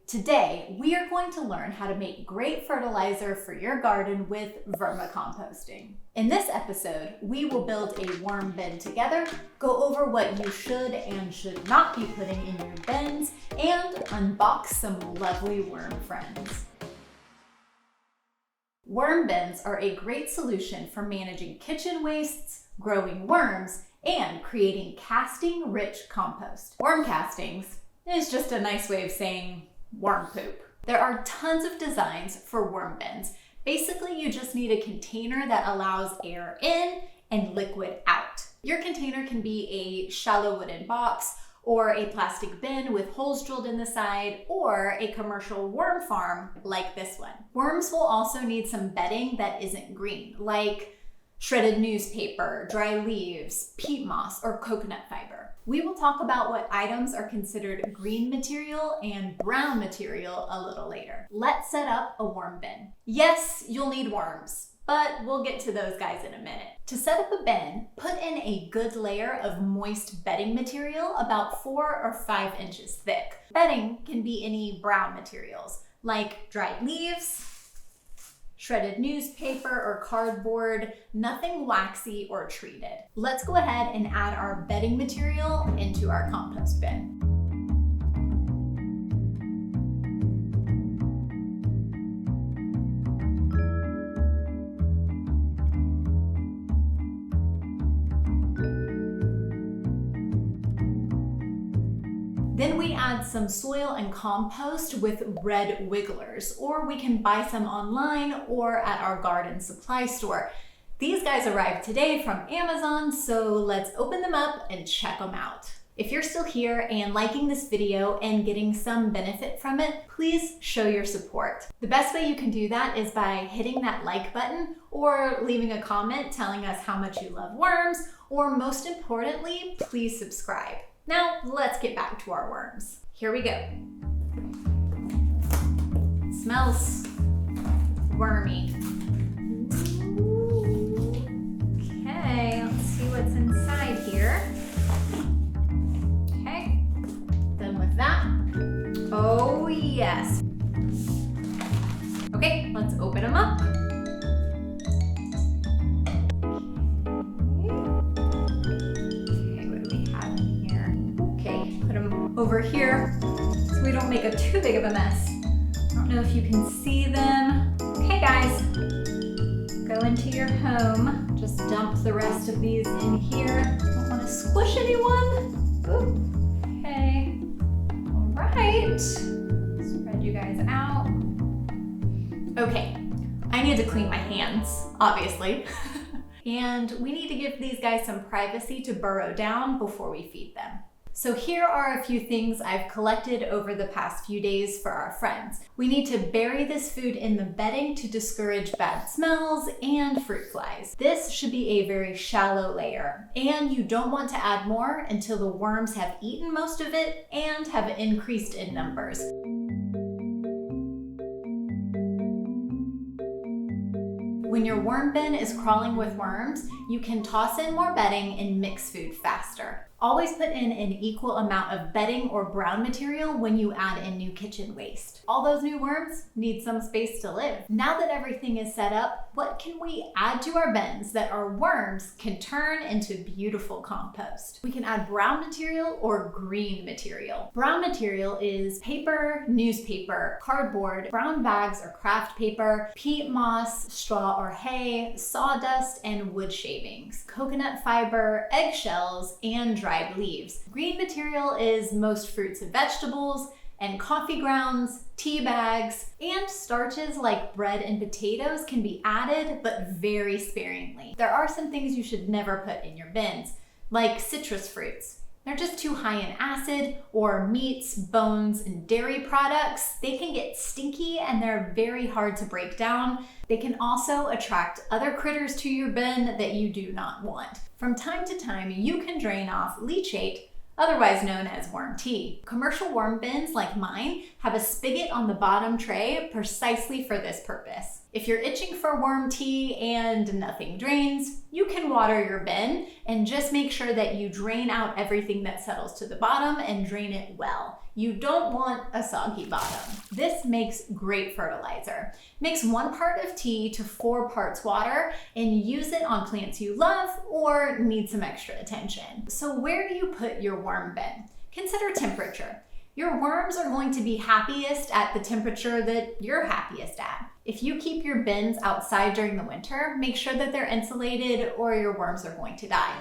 Today, we are going to learn how to make great fertilizer for your garden with vermicomposting. In this episode, we will build a worm bin together, go over what you should and should not be putting in your bins, and unbox some lovely worm friends. Worm bins are a great solution for managing kitchen wastes, growing worms, and creating casting-rich compost. Worm castings is just a nice way of saying worm poop. There are tons of designs for worm bins. Basically, you just need a container that allows air in and liquid out. Your container can be a shallow wooden box, or a plastic bin with holes drilled in the side, or a commercial worm farm like this one. Worms will also need some bedding that isn't green, like shredded newspaper, dry leaves, peat moss, or coconut fiber. We will talk about what items are considered green material and brown material a little later. Let's set up a worm bin. Yes, you'll need worms, but we'll get to those guys in a minute. To set up a bin, put in a good layer of moist bedding material about 4 or 5 inches thick. Bedding can be any brown materials like dried leaves, shredded newspaper or cardboard, nothing waxy or treated. Let's go ahead and add our bedding material into our compost bin. Then we add some soil and compost with red wigglers, or we can buy some online or at our garden supply store. These guys arrived today from Amazon, so let's open them up and check them out. If you're still here and liking this video and getting some benefit from it, please show your support. The best way you can do that is by hitting that like button or leaving a comment telling us how much you love worms, or most importantly, please subscribe. Now, let's get back to our worms. Here we go. Smells wormy. Okay, let's see what's inside here. Okay, done with that. Oh yes. Okay, let's open them up. Over here so we don't make too big of a mess. I don't know if you can see them. Okay guys, go into your home. Just dump the rest of these in here. Don't want to squish anyone. Ooh. Okay, all right. Spread you guys out. Okay, I need to clean my hands, obviously. And we need to give these guys some privacy to burrow down before we feed them. So here are a few things I've collected over the past few days for our friends. We need to bury this food in the bedding to discourage bad smells and fruit flies. This should be a very shallow layer, and you don't want to add more until the worms have eaten most of it and have increased in numbers. When your worm bin is crawling with worms, you can toss in more bedding and mix food faster. Always put in an equal amount of bedding or brown material when you add in new kitchen waste. All those new worms need some space to live. Now that everything is set up, what can we add to our bins that our worms can turn into beautiful compost? We can add brown material or green material. Brown material is paper, newspaper, cardboard, brown bags or craft paper, peat moss, straw or hay, sawdust, and wood shavings, coconut fiber, eggshells, and dried leaves. Green material is most fruits and vegetables, and coffee grounds, tea bags, and starches like bread and potatoes can be added, but very sparingly. There are some things you should never put in your bins, like citrus fruits. They're just too high in acid, or meats, bones, and dairy products. They can get stinky and they're very hard to break down. They can also attract other critters to your bin that you do not want. From time to time, you can drain off leachate, otherwise known as worm tea. Commercial worm bins like mine have a spigot on the bottom tray precisely for this purpose. If you're itching for worm tea and nothing drains, you can water your bin and just make sure that you drain out everything that settles to the bottom and drain it well. You don't want a soggy bottom. This makes great fertilizer. Mix 1 part of tea to 4 parts water and use it on plants you love or need some extra attention. So where do you put your worm bin? Consider temperature. Your worms are going to be happiest at the temperature that you're happiest at. If you keep your bins outside during the winter, make sure that they're insulated or your worms are going to die.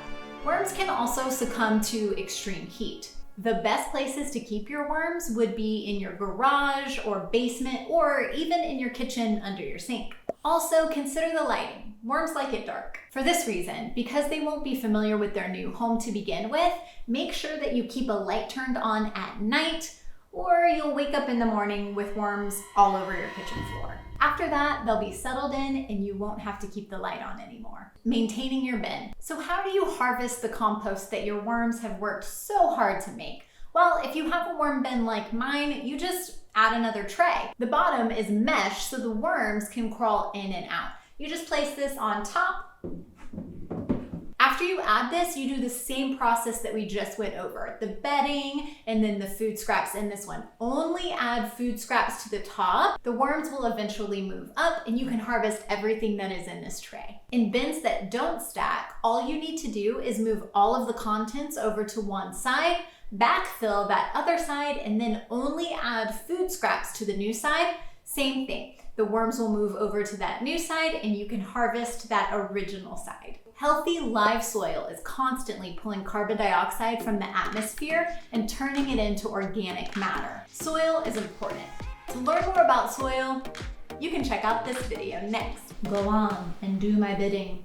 Worms can also succumb to extreme heat. The best places to keep your worms would be in your garage or basement or even in your kitchen under your sink. Also, consider the lighting. Worms like it dark. For this reason, because they won't be familiar with their new home to begin with, make sure that you keep a light turned on at night or you'll wake up in the morning with worms all over your kitchen floor. After that, they'll be settled in and you won't have to keep the light on anymore. Maintaining your bin. So how do you harvest the compost that your worms have worked so hard to make? Well, if you have a worm bin like mine, you just add another tray. The bottom is mesh so the worms can crawl in and out. You just place this on top. After you add this, you do the same process that we just went over. The bedding and then the food scraps in this one. Only add food scraps to the top. The worms will eventually move up and you can harvest everything that is in this tray. In bins that don't stack, all you need to do is move all of the contents over to one side, backfill that other side, and then only add food scraps to the new side. Same thing. The worms will move over to that new side and you can harvest that original side. Healthy live soil is constantly pulling carbon dioxide from the atmosphere and turning it into organic matter. Soil is important. To learn more about soil, you can check out this video next. Go on and do my bidding.